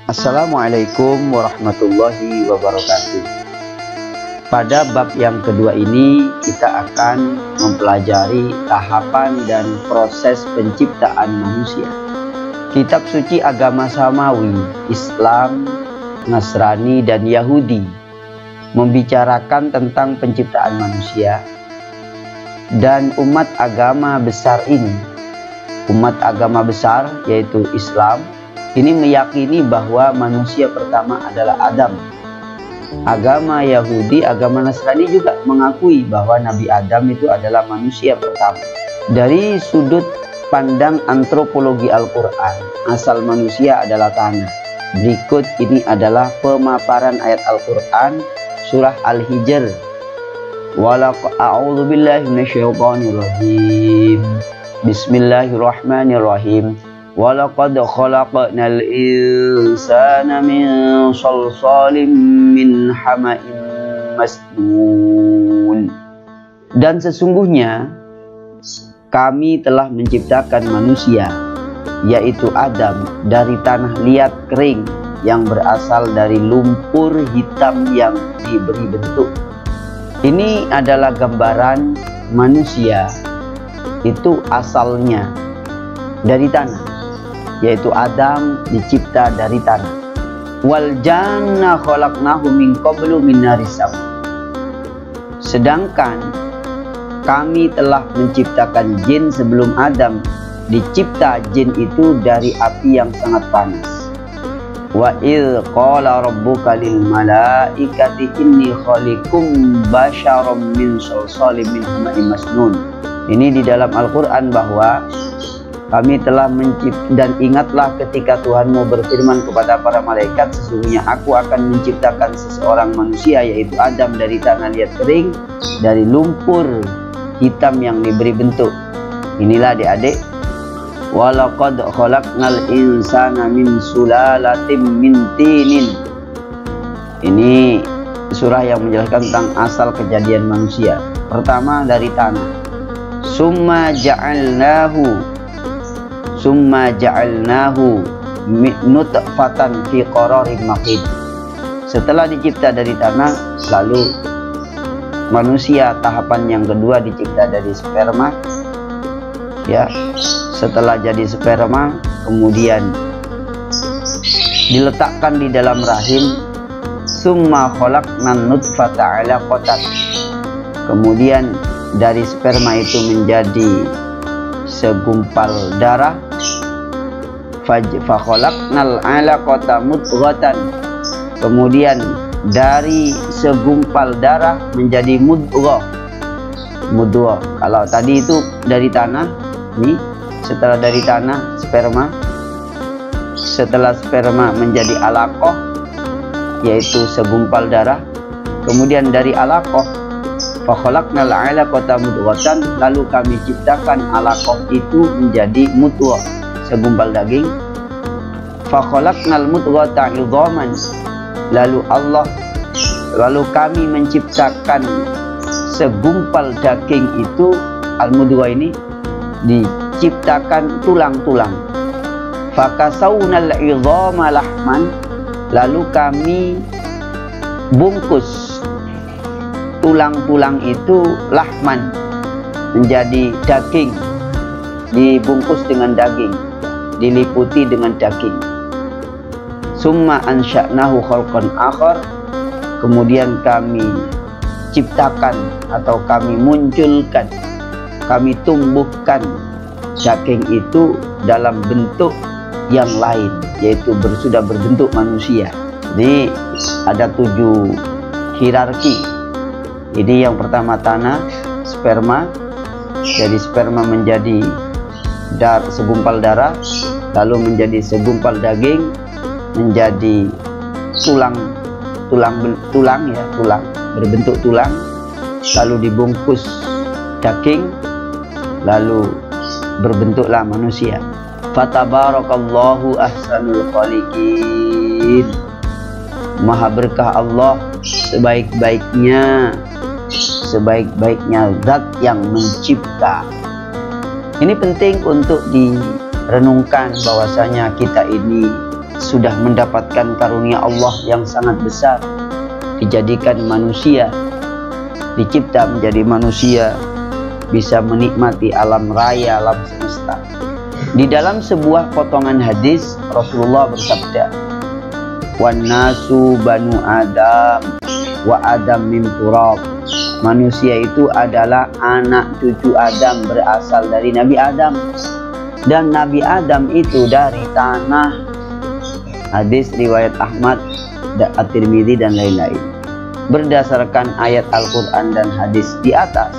Assalamualaikum warahmatullahi wabarakatuh. Pada bab yang kedua ini kita akan mempelajari tahapan dan proses penciptaan manusia. Kitab suci agama samawi, Islam, Nasrani, dan Yahudi membicarakan tentang penciptaan manusia. Dan umat agama besar ini, umat agama besar yaitu Islam, ini meyakini bahwa manusia pertama adalah Adam. Agama Yahudi, agama Nasrani juga mengakui bahwa Nabi Adam itu adalah manusia pertama. Dari sudut pandang antropologi Al-Quran, asal manusia adalah tanah. Berikut ini adalah pemaparan ayat Al-Quran surah Al-Hijr. A'udzu billahi minasyaitonir rajim. Bismillahirrahmanirrahim. Walaqad khalaqnal insana min shalsalin min hama'in masnun. Dan sesungguhnya kami telah menciptakan manusia, yaitu Adam, dari tanah liat kering yang berasal dari lumpur hitam yang diberi bentuk. Ini adalah gambaran manusia itu asalnya dari tanah, yaitu Adam dicipta dari tanah. Wal janna khalaqnahu min qablu min naris sam. Sedangkan kami telah menciptakan jin sebelum Adam dicipta. Jin itu dari api yang sangat panas. Wa idz qala rabbuka lil malaikati inni khaliqum basyaram min shalsalin min hama'in masnun. Ini di dalam Al-Quran bahwa kami telah menciptakan, dan ingatlah ketika Tuhanmu berfirman kepada para malaikat, sesungguhnya aku akan menciptakan seseorang manusia, yaitu Adam, dari tanah liat kering, dari lumpur hitam yang diberi bentuk. Inilah adik-adik, walaqad khalaqnal insana min sulalatin min tinin. Ini surah yang menjelaskan tentang asal kejadian manusia. Pertama dari tanah. Summa ja'alnahu nutfatan fi qararin makin. Setelah dicipta dari tanah, lalu manusia tahapan yang kedua dicipta dari sperma. Ya, setelah jadi sperma, kemudian diletakkan di dalam rahim. Summa khalaqnan nutfata 'alaqatan. Kemudian dari sperma itu menjadi segumpal darah. Fakhalaqnal 'alaqata mudghatan. Kemudian dari segumpal darah menjadi mudghah. Kalau tadi itu dari tanah, ini setelah dari tanah sperma, setelah sperma menjadi alaqah, yaitu segumpal darah. Kemudian dari alaqah, fakhalaqnal 'alaqata mudghatan, lalu kami ciptakan alaqah itu menjadi mudghah, segumpal daging. Fakhalaqnal mudghata 'idhaman, lalu kami menciptakan segumpal daging itu, al-mudghah ini diciptakan tulang-tulang. Fakasawnal 'idhama lahman, lalu kami bungkus tulang-tulang itu lahman, menjadi daging, dibungkus dengan daging, diliputi dengan daging. Summa ansha'nahu khalqan akhar, kemudian kami ciptakan atau kami munculkan, kami tumbuhkan daging itu dalam bentuk yang lain, yaitu sudah berbentuk manusia. Jadi ada 7 hierarki. Ini yang pertama tanah, sperma. Dari sperma menjadi segumpal darah, lalu menjadi segumpal daging, menjadi tulang berbentuk tulang, lalu dibungkus daging, lalu berbentuklah manusia. Fatabarakallahu ahsanul khaliqin. Maha berkah Allah, sebaik-baiknya zat yang mencipta. Ini penting untuk direnungkan bahwasanya kita ini sudah mendapatkan karunia Allah yang sangat besar, dijadikan manusia, dicipta menjadi manusia, bisa menikmati alam raya, alam semesta. Di dalam sebuah potongan hadis, Rasulullah bersabda, "Wan nasu banu Adam wa Adam min turab." Manusia itu adalah anak cucu Adam, berasal dari Nabi Adam, dan Nabi Adam itu dari tanah. Hadis riwayat Ahmad, At-Tirmidzi dan lain-lain. Berdasarkan ayat Al-Quran dan hadis di atas,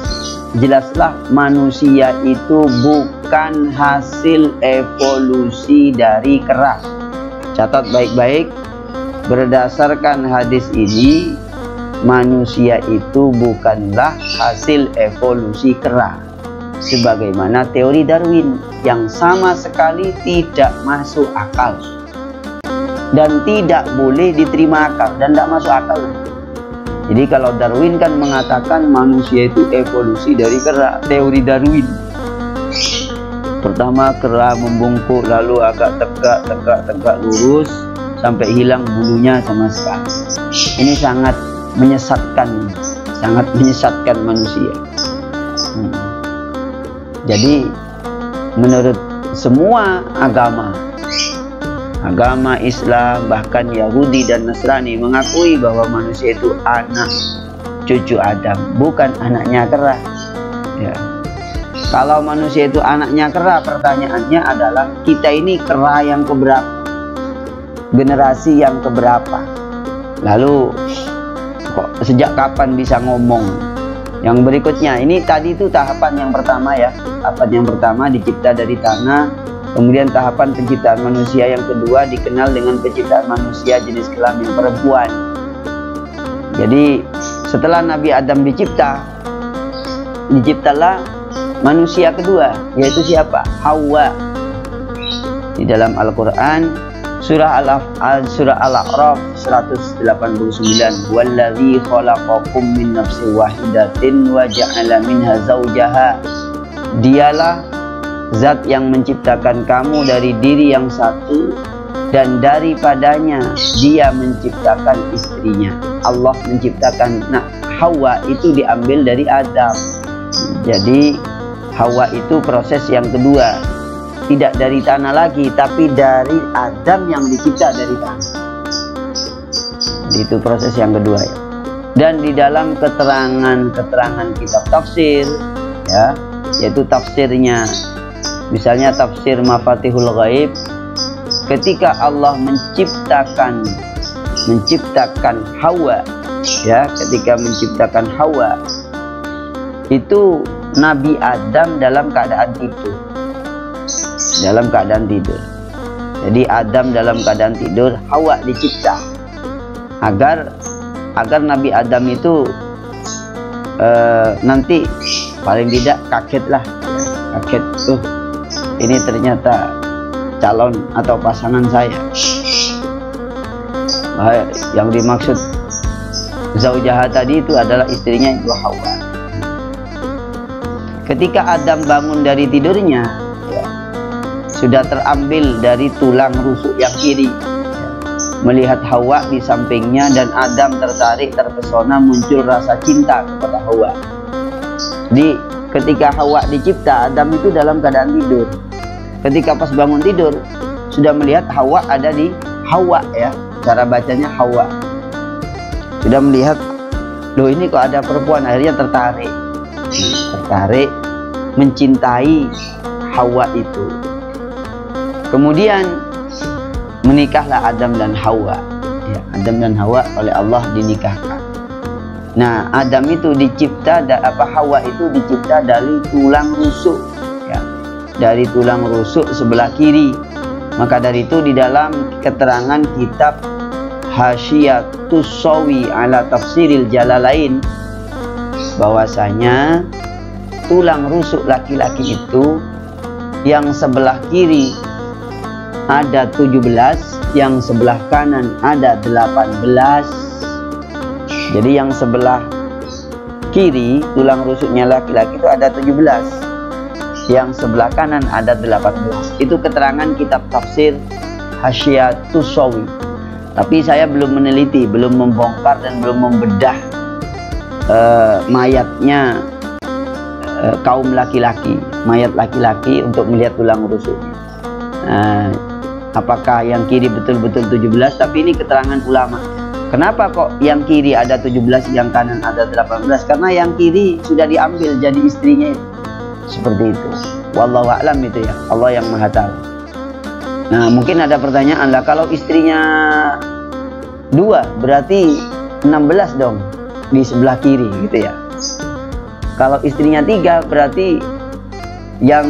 jelaslah manusia itu bukan hasil evolusi dari kera. Catat baik-baik, berdasarkan hadis ini, manusia itu bukanlah hasil evolusi kera, sebagaimana teori Darwin yang sama sekali tidak masuk akal dan tidak boleh diterima akal dan tidak masuk akal. Jadi kalau Darwin kan mengatakan manusia itu evolusi dari kera, teori Darwin. Pertama kera membungkuk, lalu agak tegak lurus sampai hilang bulunya sama sekali. Ini sangat menyesatkan manusia. Jadi menurut semua agama Islam, bahkan Yahudi dan Nasrani mengakui bahwa manusia itu anak cucu Adam, bukan anaknya kera. Ya. Kalau manusia itu anaknya kera, pertanyaannya adalah kita ini kera yang keberapa? Generasi yang keberapa? Lalu kok sejak kapan bisa ngomong? Yang berikutnya, ini tadi itu tahapan yang pertama ya. Tahapan yang pertama dicipta dari tanah. Kemudian tahapan penciptaan manusia yang kedua dikenal dengan penciptaan manusia jenis kelamin perempuan. Jadi setelah Nabi Adam diciptalah manusia kedua, yaitu siapa? Hawa. Di dalam Al-Quran surah Al-A'raf 189, "Wallazi khalaqakum min nafsin wahidatin wa ja'ala minha zawjaha." Dialah Zat yang menciptakan kamu dari diri yang satu, dan daripadanya dia menciptakan istrinya. Allah menciptakan. Nah, Hawa itu diambil dari Adam. Jadi Hawa itu proses yang kedua, tidak dari tanah lagi, tapi dari Adam yang dicipta dari tanah. Itu proses yang kedua ya. Dan di dalam keterangan kitab tafsir ya, yaitu tafsirnya, misalnya tafsir Mafatihul Ghaib, ketika Allah menciptakan Hawa ya, ketika menciptakan Hawa itu Nabi Adam dalam keadaan tidur. Jadi Adam dalam keadaan tidur, Hawa dicipta agar Nabi Adam itu nanti paling tidak kaget tuh, ini ternyata calon atau pasangan saya. Yang dimaksud Zaujaha tadi itu adalah istrinya, itu Hawa. Ketika Adam bangun dari tidurnya ya, sudah terambil dari tulang rusuk yang kiri ya, melihat Hawa di sampingnya, dan Adam terpesona, muncul rasa cinta kepada Hawa. Jadi ketika Hawa dicipta, Adam itu dalam keadaan tidur. Ketika pas bangun tidur, sudah melihat Hawa ada di Hawa ya, cara bacanya Hawa. Sudah melihat, loh ini kok ada perempuan, akhirnya tertarik, mencintai Hawa itu. Kemudian menikahlah Adam dan Hawa. Ya, Adam dan Hawa oleh Allah dinikahkan. Nah, Adam itu dicipta, Hawa itu dicipta dari tulang rusuk. Dari tulang rusuk sebelah kiri. Maka dari itu di dalam keterangan kitab Hasyiatus Sawi ala Tafsiril Jalalain, bahwasanya tulang rusuk laki-laki itu yang sebelah kiri ada 17, yang sebelah kanan ada 18. Jadi yang sebelah kiri tulang rusuknya laki-laki itu ada 17, yang sebelah kanan ada 18. Itu keterangan kitab tafsir Hasyiatus Sawi. Tapi saya belum meneliti, belum membongkar dan belum membedah mayatnya kaum laki-laki, mayat laki-laki untuk melihat tulang rusuknya. Apakah yang kiri betul-betul 17? Tapi ini keterangan ulama. Kenapa kok yang kiri ada 17, yang kanan ada 18? Karena yang kiri sudah diambil jadi istrinya itu. Seperti itu. Wallahu a'lam itu ya. Allah yang Maha tahu. Nah, mungkin ada pertanyaan lah, kalau istrinya 2 berarti 16 dong di sebelah kiri gitu ya. Kalau istrinya 3 berarti yang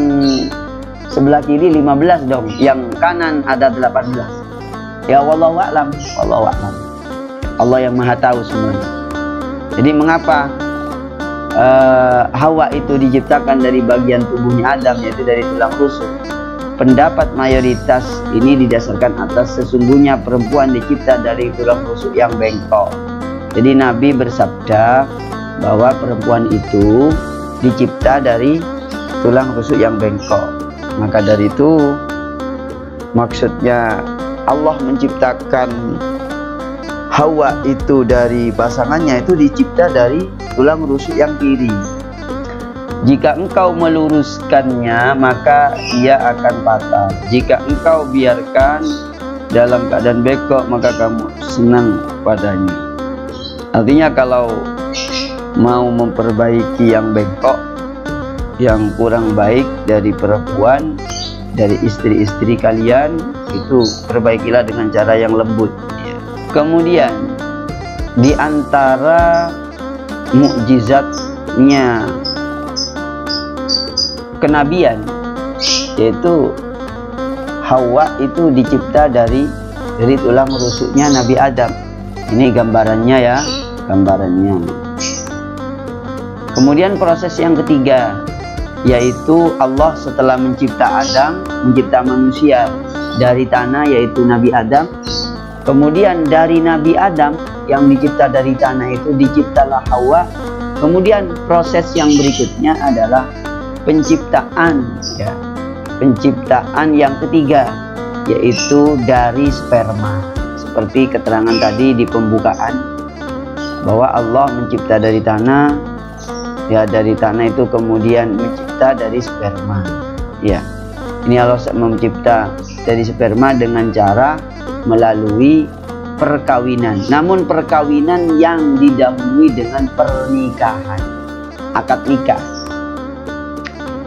sebelah kiri 15 dong, yang kanan ada 18. Ya wallahu a'lam, wallahu a'lam. Allah yang Maha tahu semuanya. Jadi mengapa Hawa itu diciptakan dari bagian tubuhnya Adam, yaitu dari tulang rusuk? Pendapat mayoritas ini didasarkan atas sesungguhnya perempuan dicipta dari tulang rusuk yang bengkok. Jadi Nabi bersabda bahwa perempuan itu dicipta dari tulang rusuk yang bengkok. Maka dari itu maksudnya Allah menciptakan Hawa itu dari pasangannya itu dicipta dari tulang rusuk yang kiri. Jika engkau meluruskannya maka ia akan patah. Jika engkau biarkan dalam keadaan bengkok maka kamu senang padanya. Artinya kalau mau memperbaiki yang bengkok, yang kurang baik dari perempuan, dari istri-istri kalian, itu perbaikilah dengan cara yang lembut. Kemudian di antara mukjizatnya kenabian, yaitu Hawa itu dicipta dari tulang rusuknya Nabi Adam. Ini gambarannya ya, gambarannya. Kemudian proses yang ketiga, yaitu Allah setelah mencipta Adam, mencipta manusia dari tanah, yaitu Nabi Adam. Kemudian dari Nabi Adam yang dicipta dari tanah itu diciptalah Hawa. Kemudian proses yang berikutnya adalah penciptaan, ya, penciptaan yang ketiga, yaitu dari sperma. Seperti keterangan tadi di pembukaan bahwa Allah mencipta dari tanah, ya, dari tanah itu kemudian mencipta dari sperma. Ya, ini Allah mencipta dari sperma dengan cara melalui perkawinan. Namun perkawinan yang didahului dengan pernikahan, akad nikah.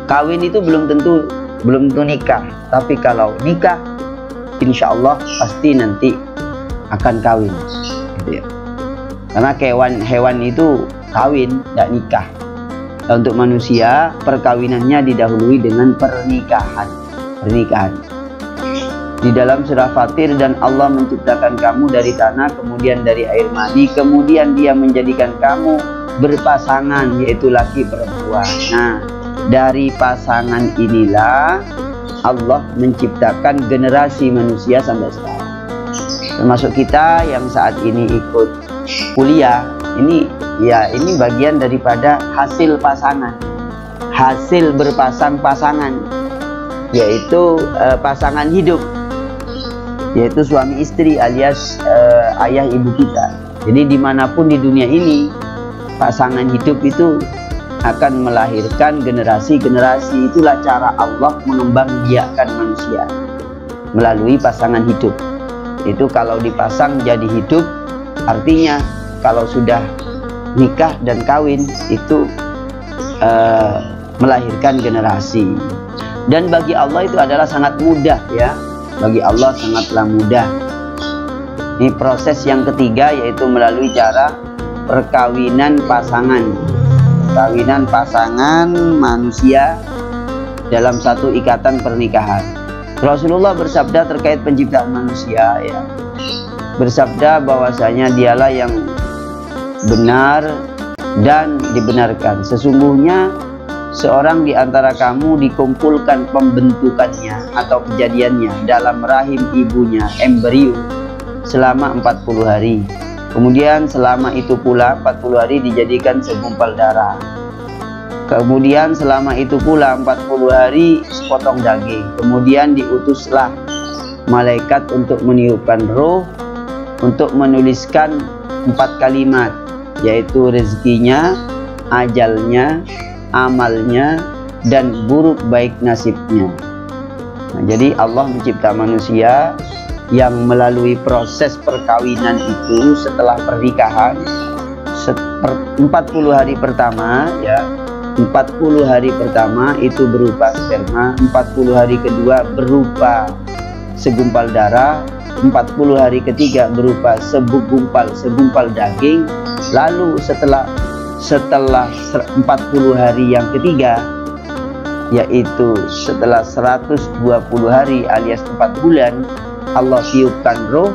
Kawin itu belum tentu nikah, tapi kalau nikah insya Allah pasti nanti akan kawin, gitu ya. Karena hewan itu kawin, tidak nikah. Dan untuk manusia perkawinannya didahului dengan pernikahan. Di dalam surah Fatir, dan Allah menciptakan kamu dari tanah, kemudian dari air mani, kemudian Dia menjadikan kamu berpasangan, yaitu laki perempuan. Nah, dari pasangan inilah Allah menciptakan generasi manusia sampai sekarang. Termasuk kita yang saat ini ikut kuliah, ini bagian daripada hasil pasangan, hasil berpasang-pasangan, yaitu pasangan hidup, yaitu suami istri alias ayah ibu kita. Jadi dimanapun di dunia ini, pasangan hidup itu akan melahirkan generasi-generasi. Itulah cara Allah mengembangbiakkan manusia melalui pasangan hidup. Itu kalau dipasang jadi hidup, artinya kalau sudah nikah dan kawin itu melahirkan generasi. Dan bagi Allah itu adalah sangat mudah, ya. Bagi Allah sangatlah mudah. Ini proses yang ketiga, yaitu melalui cara perkawinan pasangan. Perkawinan pasangan manusia dalam satu ikatan pernikahan. Rasulullah bersabda terkait penciptaan manusia, ya. Bersabda bahwasanya Dialah yang benar dan dibenarkan. Sesungguhnya seorang di antara kamu dikumpulkan pembentukannya atau kejadiannya dalam rahim ibunya, embrio, selama 40 hari. Kemudian selama itu pula 40 hari dijadikan segumpal darah. Kemudian selama itu pula 40 hari sepotong daging. Kemudian diutuslah malaikat untuk meniupkan roh, untuk menuliskan 4 kalimat, yaitu rezekinya, ajalnya, amalnya, dan buruk baik nasibnya. Nah, jadi Allah mencipta manusia yang melalui proses perkawinan itu setelah pernikahan 40 hari pertama, ya, 40 hari pertama itu berupa sperma, 40 hari kedua berupa segumpal darah, 40 hari ketiga berupa segumpal daging. Lalu setelah 40 hari yang ketiga, yaitu setelah 120 hari alias 4 bulan, Allah tiupkan roh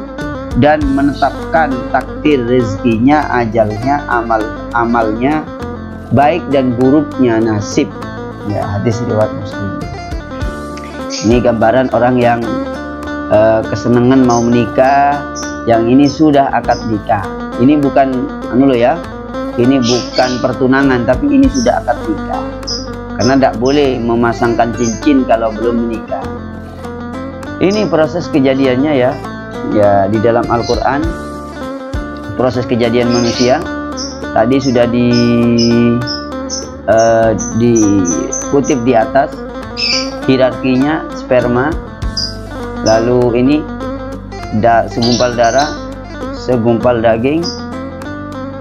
dan menetapkan takdir rezekinya, ajalnya, amalnya, baik dan buruknya nasib. Ya, hadis riwayat Muslim. Ini gambaran orang yang kesenangan mau menikah, yang ini sudah akad nikah. Ini bukan ini bukan pertunangan, tapi ini sudah akad nikah. Karena tidak boleh memasangkan cincin kalau belum menikah. Ini proses kejadiannya, ya di dalam Al-Quran, proses kejadian manusia tadi sudah dikutip di atas. Hierarkinya sperma, lalu ini segumpal darah, segumpal daging,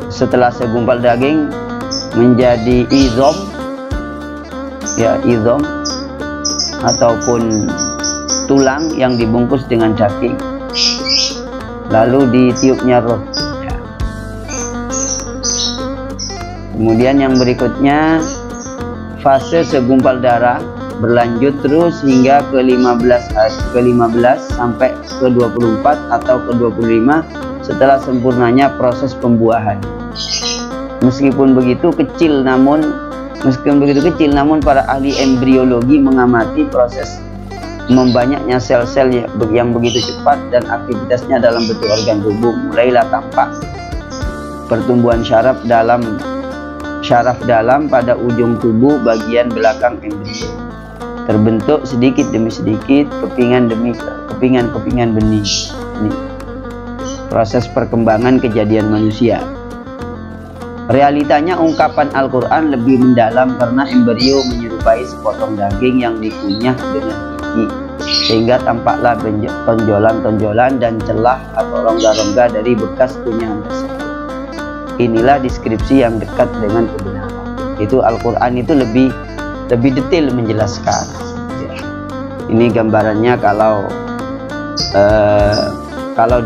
setelah segumpal daging menjadi izom, ya, izom ataupun tulang yang dibungkus dengan daging, lalu ditiupnya roh. Kemudian yang berikutnya fase segumpal darah berlanjut terus hingga ke 15 sampai ke 24 atau ke 25 setelah sempurnanya proses pembuahan. Meskipun begitu kecil namun para ahli embriologi mengamati proses membanyaknya sel-sel yang begitu cepat dan aktivitasnya dalam bentuk organ tubuh. Mulailah tampak pertumbuhan syaraf dalam pada ujung tubuh bagian belakang embrio. Terbentuk sedikit demi sedikit kepingan demi kepingan benih. Ini proses perkembangan kejadian manusia. Realitanya ungkapan Al-Quran lebih mendalam karena embrio menyerupai sepotong daging yang dikunyah dengan gigi, sehingga tampaklah tonjolan-tonjolan dan celah atau rongga-rongga dari bekas kunyahan tersebut. Inilah deskripsi yang dekat dengan kebenaran. Itu Al-Quran itu lebih detail menjelaskan. Ini gambarannya kalau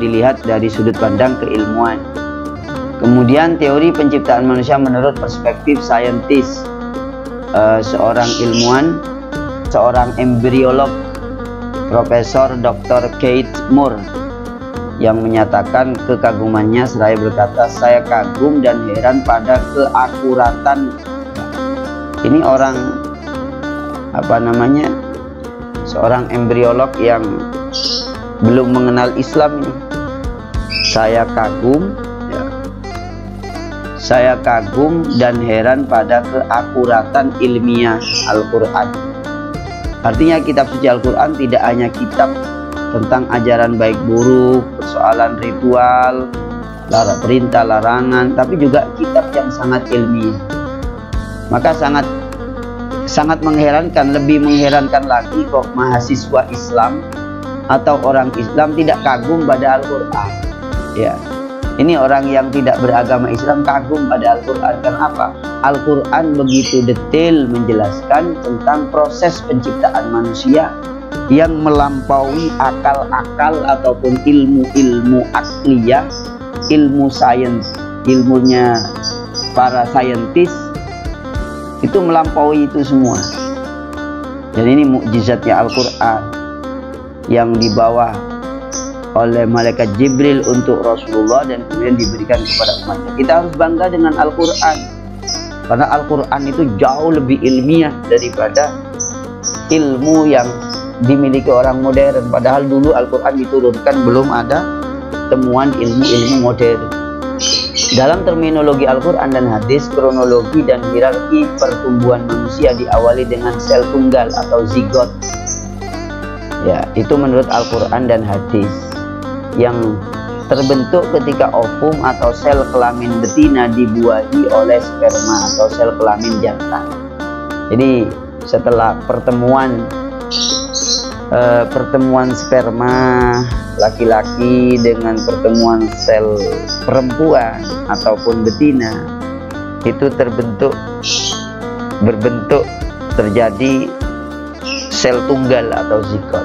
dilihat dari sudut pandang keilmuan. Kemudian teori penciptaan manusia menurut perspektif saintis, seorang ilmuwan, seorang embriolog, Profesor Dr. Keith Moore, yang menyatakan kekagumannya seraya berkata, "Saya kagum dan heran pada keakuratan." Ini orang seorang embriolog yang belum mengenal Islam ini. Saya kagum dan heran pada keakuratan ilmiah Al-Quran. Artinya kitab suci Al-Quran tidak hanya kitab tentang ajaran baik buruk, persoalan ritual, perintah larangan, tapi juga kitab yang sangat ilmiah. Maka sangat mengherankan, lebih mengherankan lagi kok mahasiswa Islam atau orang Islam tidak kagum pada Al-Quran. Ya, ini orang yang tidak beragama Islam kagum pada Al-Quran. Kenapa? Al-Quran begitu detail menjelaskan tentang proses penciptaan manusia yang melampaui akal-akal ataupun ilmu-ilmu akliyah, ilmu sains, ilmunya para saintis, itu melampaui itu semua. Dan ini mukjizatnya Al-Quran yang dibawa oleh malaikat Jibril untuk Rasulullah dan kemudian diberikan kepada umatnya. Kita harus bangga dengan Al-Quran, karena Al-Quran itu jauh lebih ilmiah daripada ilmu yang dimiliki orang modern. Padahal dulu Al-Quran diturunkan belum ada temuan ilmu-ilmu modern. Dalam terminologi Al-Quran dan hadis, kronologi dan hierarki pertumbuhan manusia diawali dengan sel tunggal atau zigot. Ya, itu menurut Al-Quran dan hadis. Yang terbentuk ketika ovum atau sel kelamin betina dibuahi oleh sperma atau sel kelamin jantan. Jadi setelah pertemuan sperma laki-laki dengan pertemuan sel perempuan ataupun betina, itu berbentuk terjadi sel tunggal atau zigot.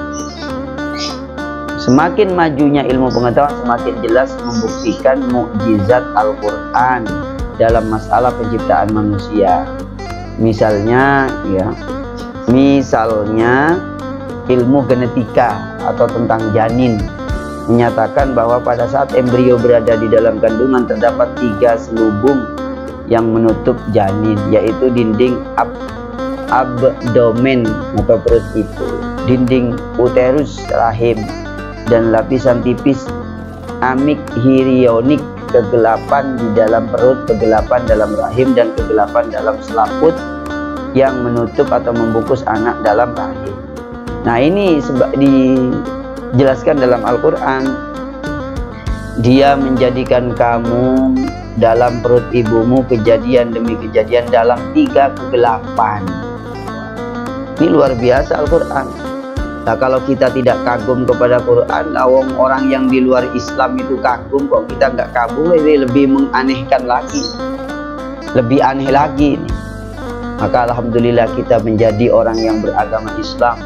Semakin majunya ilmu pengetahuan, semakin jelas membuktikan mukjizat Al-Quran dalam masalah penciptaan manusia. Misalnya ilmu genetika atau tentang janin menyatakan bahwa pada saat embrio berada di dalam kandungan terdapat 3 selubung yang menutup janin, yaitu dinding abdomen atau perut itu, dinding uterus rahim, dan lapisan tipis amikhirionik, kegelapan di dalam perut, kegelapan dalam rahim, dan kegelapan dalam selaput yang menutup atau membungkus anak dalam rahim. Nah, ini dijelaskan dalam Al-Quran. Dia menjadikan kamu dalam perut ibumu kejadian demi kejadian dalam 3 kegelapan. Ini luar biasa Al-Quran. Nah, kalau kita tidak kagum kepada Quran, orang yang di luar Islam itu kagum, kok kita nggak kagum, ini lebih menganehkan lagi, lebih aneh lagi ini. Maka alhamdulillah kita menjadi orang yang beragama Islam,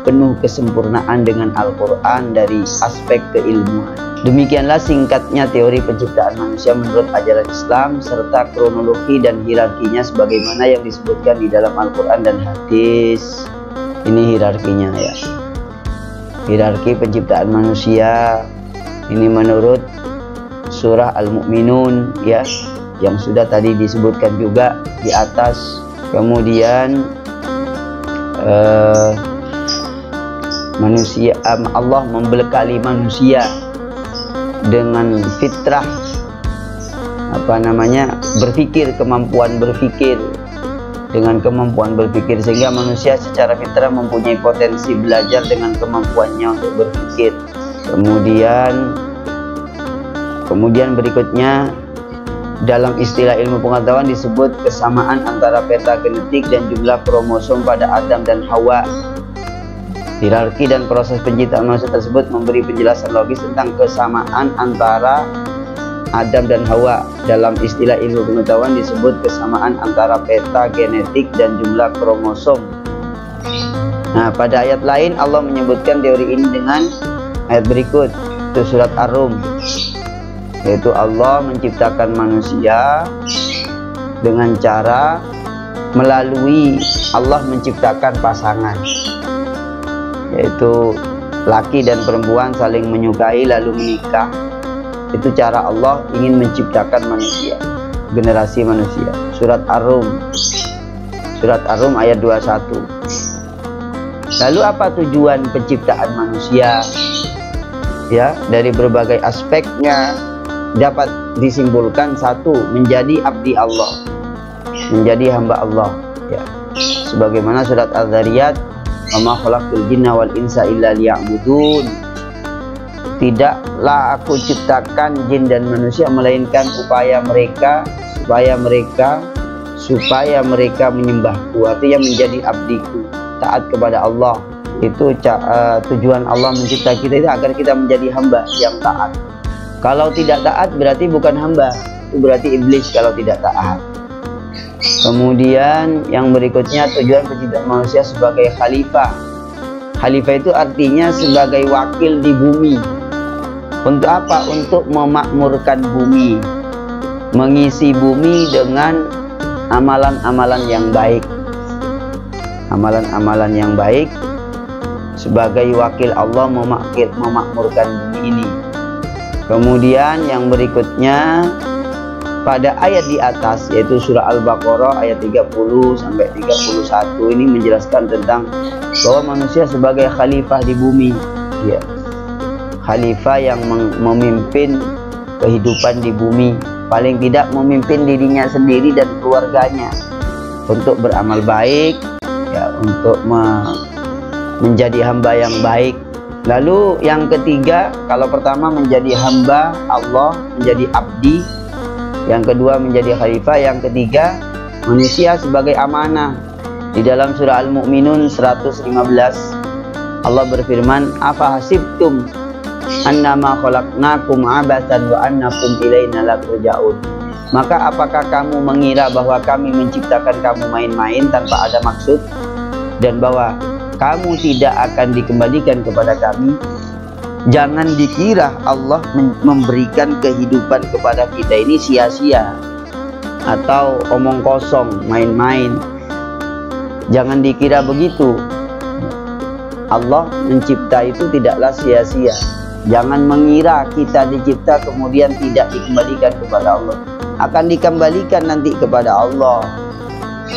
penuh kesempurnaan dengan Al-Quran dari aspek keilmuan. Demikianlah singkatnya teori penciptaan manusia menurut ajaran Islam serta kronologi dan hierarkinya sebagaimana yang disebutkan di dalam Al-Quran dan hadis. Ini hierarkinya ya. Hierarki penciptaan manusia ini menurut surah Al-Mu'minun ya, yang sudah tadi disebutkan juga di atas. Kemudian Allah membekali manusia dengan fitrah berpikir, kemampuan berpikir, dengan kemampuan berpikir sehingga manusia secara fitrah mempunyai potensi belajar dengan kemampuannya untuk berpikir. Kemudian berikutnya dalam istilah ilmu pengetahuan disebut kesamaan antara peta genetik dan jumlah kromosom pada Adam dan Hawa. Hierarki dan proses penciptaan manusia tersebut memberi penjelasan logis tentang kesamaan antara Adam dan Hawa. Dalam istilah ilmu pengetahuan disebut kesamaan antara peta genetik dan jumlah kromosom. Nah, pada ayat lain Allah menyebutkan teori ini dengan ayat berikut, itu surat Ar-Rum, yaitu Allah menciptakan manusia dengan cara melalui Allah menciptakan pasangan, yaitu laki dan perempuan saling menyukai lalu menikah. Itu cara Allah ingin menciptakan manusia, generasi manusia. Surat Ar-Rum ayat 21. Lalu apa tujuan penciptaan manusia? Ya, dari berbagai aspeknya dapat disimpulkan: 1, menjadi abdi Allah, menjadi hamba Allah ya. Sebagaimana surat Az-Zariyat, "Wa ma khalaqtul jinna wal insa illa liya'budun." Tidaklah aku ciptakan jin dan manusia melainkan supaya mereka menyembahku, artinya menjadi abdiku, taat kepada Allah. Itu tujuan Allah mencipta kita itu agar kita menjadi hamba yang taat. Kalau tidak taat berarti bukan hamba, itu berarti iblis kalau tidak taat. Kemudian yang berikutnya tujuan penciptaan manusia sebagai khalifah. Khalifah itu artinya sebagai wakil di bumi. Untuk apa? Untuk memakmurkan bumi, mengisi bumi dengan amalan-amalan yang baik. Amalan-amalan yang baik sebagai wakil Allah memakmurkan bumi ini. Kemudian yang berikutnya pada ayat di atas, yaitu surah Al-Baqarah ayat 30 sampai 31, ini menjelaskan tentang bahwa manusia sebagai khalifah di bumi ya. Khalifah yang memimpin kehidupan di bumi, paling tidak memimpin dirinya sendiri dan keluarganya untuk beramal baik ya, untuk menjadi hamba yang baik. Lalu yang ketiga, kalau pertama menjadi hamba Allah, menjadi abdi. Yang kedua menjadi khalifah. Yang ketiga, manusia sebagai amanah. Di dalam surah Al-Mu'minun 115, Allah berfirman, "Afa hasibtum annama khalaqnakum abatsan wa annakum ilaina la turja'un." Maka apakah kamu mengira bahwa kami menciptakan kamu main-main tanpa ada maksud, dan bahwa kamu tidak akan dikembalikan kepada kami? Jangan dikira Allah memberikan kehidupan kepada kita ini sia-sia atau omong kosong, main-main. Jangan dikira begitu. Allah mencipta itu tidaklah sia-sia. Jangan mengira kita dicipta kemudian tidak dikembalikan kepada Allah. Akan dikembalikan nanti kepada Allah.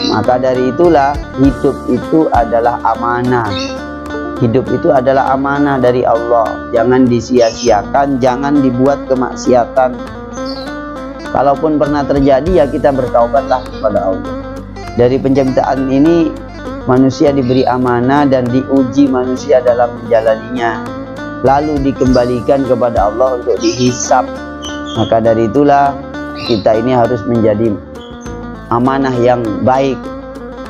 Maka dari itulah hidup itu adalah amanah. Hidup itu adalah amanah dari Allah. Jangan disia-siakan, jangan dibuat kemaksiatan. Kalaupun pernah terjadi, ya kita bertaubatlah kepada Allah. Dari penciptaan ini manusia diberi amanah dan diuji manusia dalam menjalaninya. Lalu dikembalikan kepada Allah untuk dihisab. Maka dari itulah kita ini harus menjadi amanah yang baik,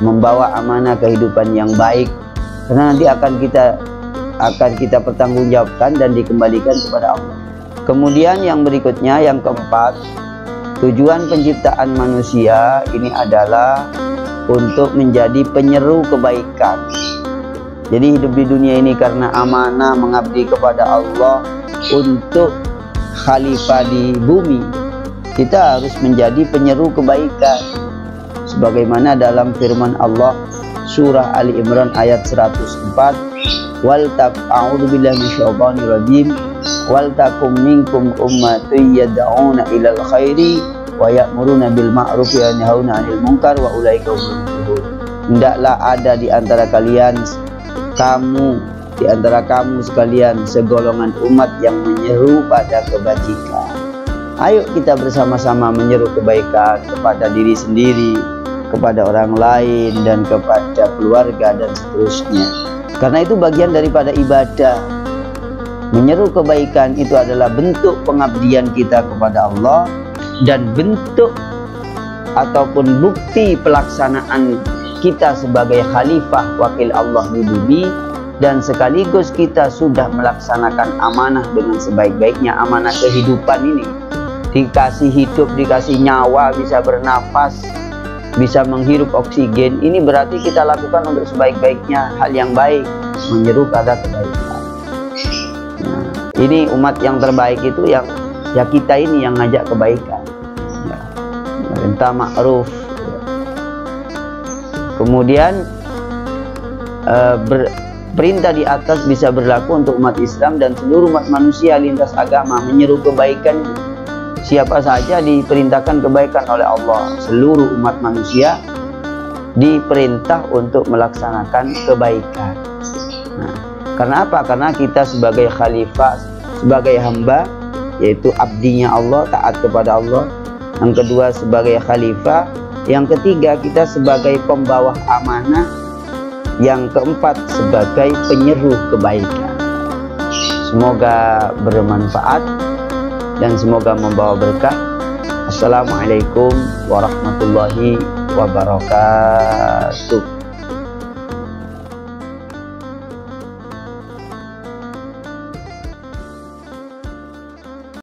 membawa amanah kehidupan yang baik, karena nanti akan kita pertanggungjawabkan dan dikembalikan kepada Allah. Kemudian yang berikutnya, yang keempat, tujuan penciptaan manusia ini adalah untuk menjadi penyeru kebaikan. Jadi hidup di dunia ini karena amanah mengabdi kepada Allah untuk khalifah di bumi, kita harus menjadi penyeru kebaikan. Sebagaimana dalam firman Allah surah Ali Imran ayat 104, a'udzubillahi minasyaitonir rajim, wal takum minkum ummatun yad'una ilal khairi wa ya'muruna bil ma'ruf wa yanhauna 'anil munkar wa ulaika humul muflihun. Hendaklah ada di antara kamu sekalian segolongan umat yang menyeru pada kebajikan. Ayo kita bersama-sama menyeru kebaikan kepada diri sendiri, kepada orang lain, dan kepada keluarga, dan seterusnya. Karena itu bagian daripada ibadah. Menyeru kebaikan itu adalah bentuk pengabdian kita kepada Allah, dan bentuk ataupun bukti pelaksanaan kita sebagai khalifah wakil Allah di bumi, dan sekaligus kita sudah melaksanakan amanah dengan sebaik-baiknya, amanah kehidupan ini. Dikasih hidup, dikasih nyawa, bisa bernafas, bisa menghirup oksigen, ini berarti kita lakukan untuk sebaik-baiknya hal yang baik, menyeru pada kebaikan. Nah, ini umat yang terbaik itu yang ya kita ini yang ngajak kebaikan, ya, perintah ma'ruf, ya. Kemudian perintah di atas bisa berlaku untuk umat Islam dan seluruh umat manusia lintas agama. Menyeru kebaikan, siapa saja diperintahkan kebaikan oleh Allah. Seluruh umat manusia diperintah untuk melaksanakan kebaikan. Nah, karena apa? Karena kita sebagai khalifah, sebagai hamba, yaitu abdinya Allah, taat kepada Allah. Yang kedua sebagai khalifah. Yang ketiga kita sebagai pembawa amanah. Yang keempat sebagai penyeru kebaikan. Semoga bermanfaat dan semoga membawa berkah. Assalamualaikum warahmatullahi wabarakatuh.